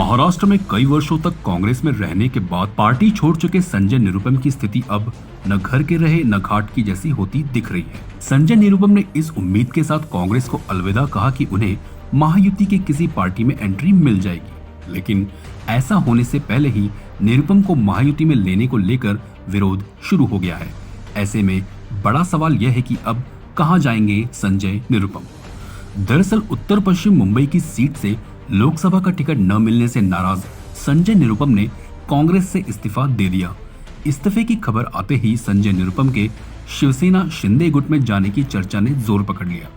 महाराष्ट्र में कई वर्षों तक कांग्रेस में रहने के बाद पार्टी छोड़ चुके संजय निरुपम की स्थिति अब न घर के रहे न घाट की जैसी होती दिख रही है। संजय निरुपम ने इस उम्मीद के साथ कांग्रेस को अलविदा कहा कि उन्हें महायुति के किसी पार्टी में एंट्री मिल जाएगी, लेकिन ऐसा होने से पहले ही निरुपम को महायुति में लेने को लेकर विरोध शुरू हो गया है। ऐसे में बड़ा सवाल यह है कि अब कहां जाएंगे संजय निरुपम। दरअसल उत्तर पश्चिम मुंबई की सीट से लोकसभा का टिकट न मिलने से नाराज संजय निरुपम ने कांग्रेस से इस्तीफा दे दिया। इस्तीफे की खबर आते ही संजय निरुपम के शिवसेना शिंदे गुट में जाने की चर्चा ने जोर पकड़ लिया।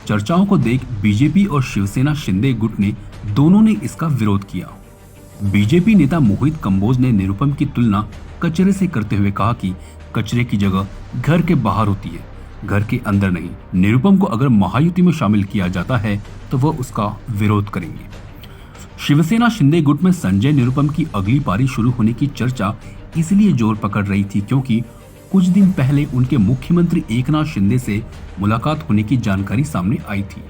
चर्चाओं को देख बीजेपी और शिवसेना शिंदे गुट ने दोनों ने इसका विरोध किया। बीजेपी नेता मोहित कंबोज ने निरुपम की तुलना कचरे से करते हुए कहा कि कचरे की जगह घर के बाहर होती है, घर के अंदर नहीं। निरुपम को अगर महायुति में शामिल किया जाता है तो वह उसका विरोध करेंगे। शिवसेना शिंदे गुट में संजय निरुपम की अगली पारी शुरू होने की चर्चा इसलिए जोर पकड़ रही थी क्योंकि कुछ दिन पहले उनके मुख्यमंत्री एकनाथ शिंदे से मुलाकात होने की जानकारी सामने आई थी।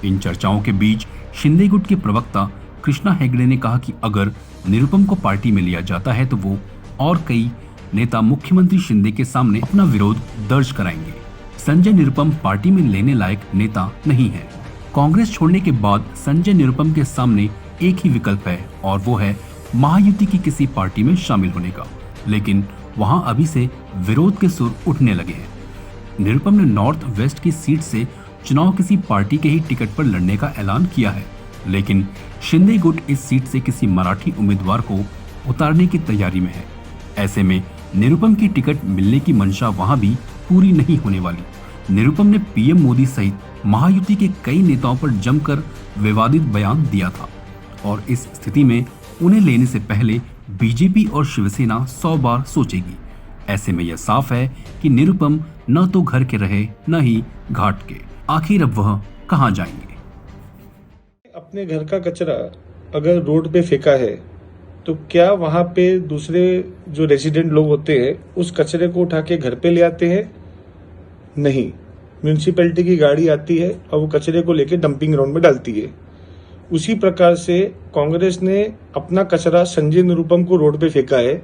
इन चर्चाओं के बीच शिंदे गुट के प्रवक्ता कृष्णा हेगड़े ने कहा कि अगर निरुपम को पार्टी में लिया जाता है तो वो और कई नेता मुख्यमंत्री शिंदे के सामने अपना विरोध दर्ज कराएंगे। संजय निरुपम पार्टी में लेने लायक नेता नहीं है। कांग्रेस छोड़ने के बाद संजय निरुपम के सामने एक ही विकल्प है और वो है महायुति की किसी पार्टी में शामिल होने का, लेकिन वहां अभी से विरोध के सुर उठने लगे हैं। निरुपम ने नॉर्थ वेस्ट की सीट से चुनाव किसी पार्टी के ही टिकट पर लड़ने का ऐलान किया है, लेकिन शिंदे गुट इस सीट से किसी मराठी उम्मीदवार को उतारने की तैयारी में है। ऐसे में निरुपम की टिकट मिलने की मंशा वहां भी पूरी नहीं होने वाली। निरुपम ने पीएम मोदी सहित महायुति के कई नेताओं पर जमकर विवादित बयान दिया था और इस स्थिति में उन्हें लेने से पहले बीजेपी और शिवसेना 100 बार सोचेगी। ऐसे में यह साफ है कि निरुपम न तो घर के रहे न ही घाट के। आखिर अब वह कहां जाएंगे। अपने घर का कचरा अगर रोड पे फेंका है तो क्या वहां पे दूसरे जो रेजिडेंट लोग होते हैं उस कचरे को उठा के घर पे ले आते हैं? नहीं, म्यूनिसिपैलिटी की गाड़ी आती है और वो कचरे को लेके डंपिंग ग्राउंड में डालती है। उसी प्रकार से कांग्रेस ने अपना कचरा संजय निरुपम को रोड पे फेंका है,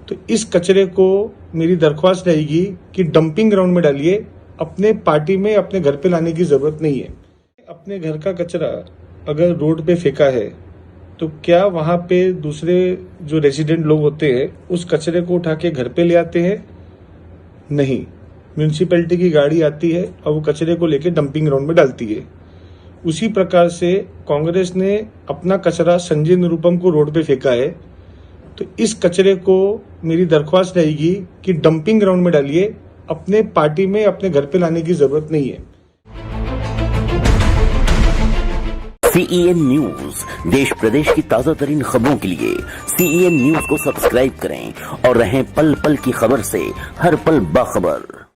तो इस कचरे को मेरी दरख्वास्त रहेगी कि डंपिंग ग्राउंड में डालिए, अपने पार्टी में अपने घर पे लाने की जरूरत नहीं है। अपने घर का कचरा अगर रोड पे फेंका है तो क्या वहां पे दूसरे जो रेजिडेंट लोग होते हैं उस कचरे को उठा के घर पे ले आते हैं? नहीं, म्यूनिसिपैलिटी की गाड़ी आती है और वो कचरे को लेके डंपिंग ग्राउंड में डालती है। उसी प्रकार से कांग्रेस ने अपना कचरा संजय निरुपम को रोड पे फेंका है, तो इस कचरे को मेरी दरख्वास्त रहेगी कि डंपिंग ग्राउंड में डालिए, अपने पार्टी में अपने घर पे लाने की जरूरत नहीं है। CEN न्यूज देश प्रदेश की ताजा तरीन खबरों के लिए CEN न्यूज को सब्सक्राइब करें और रहें पल पल की खबर से हर पल बाखबर।